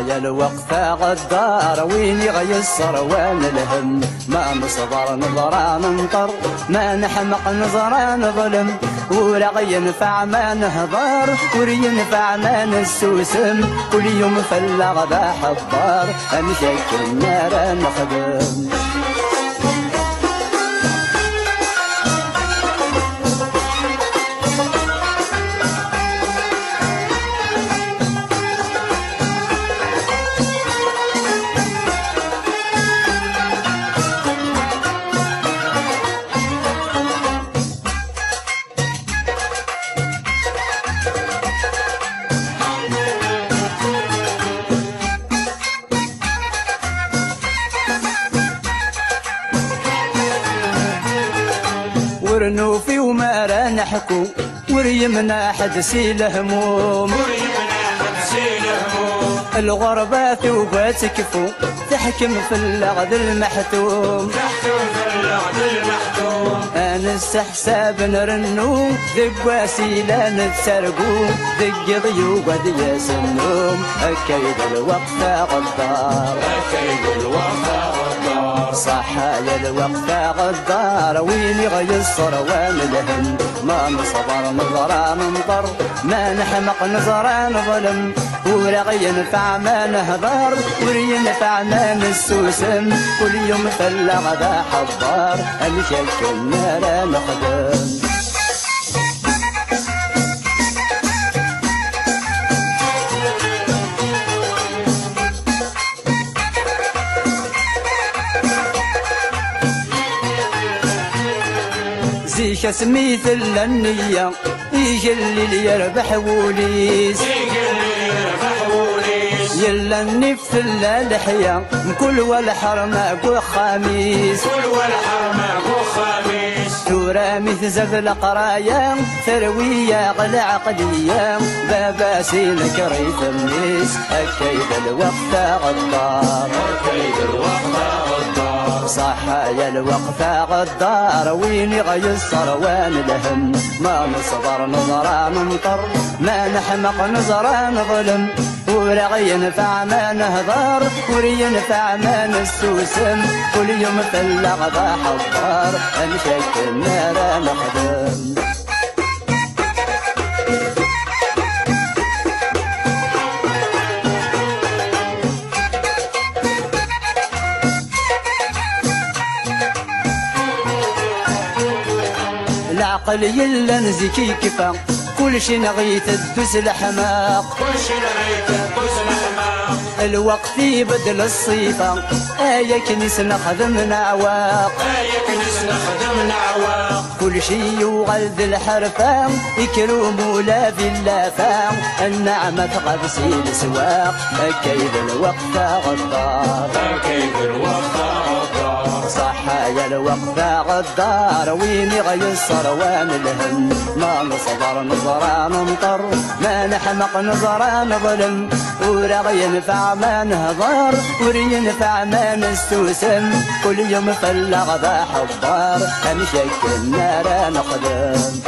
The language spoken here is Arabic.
يا الوقفة غدار وين يغيصر وين الهم ما نصبر نظرة ننطر ما نحمق نظرة نظلم ولا ينفع ما نهضر ولا ينفع ما نسوسم كل يوم فلغ ذا حضار امشيك النار نخدم ورنوفي وما راه نحكو وريمنا حد سيل هموم الغربة ثوبات كفو تحكم في اللغد المحتوم أنا استحساب نرنو ذق وسيلة نتسرقو ذق ضيوب ذي سنوم أكيد الوقت غدار أكيد الوقت غدار صح يا الوقت غدار وين يغيصر وين الهم ما نصبر نظرة ننطر ما نحمق نظرة نظلم ولا ينفع ما نهضر ولا ينفع ما نسوسم كل يوم فلغ ذا حضار امشيك النار نخدم زيك سميت النية يجي اللي يربح وليس يلا النفس اللحية كل والحرمة وخميس كل والحرمة وخميس ترامي تزف القرايا ثروية غلا عقلية بابا سينك ريت النيس أكيد الوقت غدار أكيد الوقت غدار صح يا الوقت غدار وين يغيصر وين الهم ما نصبر نظرة ننطر ما نحمق نظرة نظلم ولا ينفع ما نهضر ولا ينفع ما نسوسم كل يوم فلغ ذا حضار امشيك النار نخدم العقل يلا نزكي كفا كل شي نغيت الدوس الحماق كل شي نغيت الدوس الحماق الوقت يبدل الصيفة اياك نس نخدم نعواق اياك نس نخدم نعواق كل شي يغلد الحرفة يكرم ولا في اللافة النعمة تقبسي السواق اكيد الوقت غدار اكيد الوقت غدار صح يا الوقت غدار وين يغيصر وين الهم ما نصبر نظرة ننطر ما نحمق نظرة نظلم ولا ينفع ما نهضر ولا ينفع ما نستوسم كل يوم فلغ ذا حضار امشيك النار نخدم